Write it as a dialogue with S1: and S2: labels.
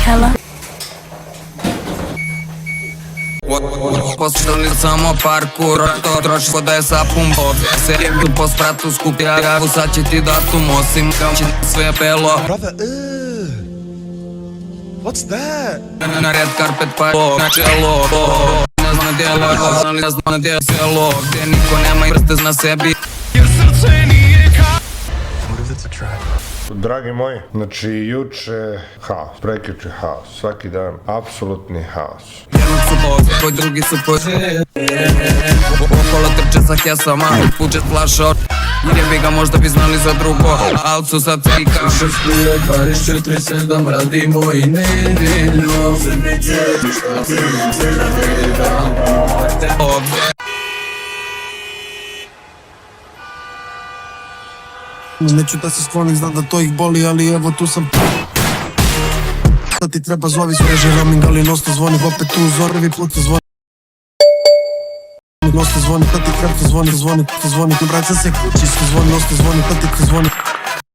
S1: Hela.
S2: Poslali samo parkour, to troši voda je sa pumpom. Se jedu po spratu skupi javu, sad će ti datum, osim kao će sve belo.
S3: Brother, what's that?
S2: Na red carpet pa na čelo. Ne zna djelo, ali ne zna djelo selo. Gdje niko nema i prste na sebi. Jer srce nije kao.
S3: What if it's a trap?
S4: Dragi moji, znači juče haos, prekjuče haos, svaki dan apsolutni haos.
S2: Jednog su po, koji drugi su po. Okolo trče sa kesama, pučet flaša. Jer bi ga možda bi znali za drugo, al su sad cika.
S5: 6.47 radimo i nedeljno.
S6: Neću da se sklonim, znam da to ih boli, ali evo tu sam. Da ti treba zovi s mreže roaming, ali nosto zvoni, opet tu zorevi pluto zvoni. Nosto zvoni, da ti krepto zvoni, zvoni, zvoni, vraća se kući, zvoni, nosto zvoni, da ti zvoni.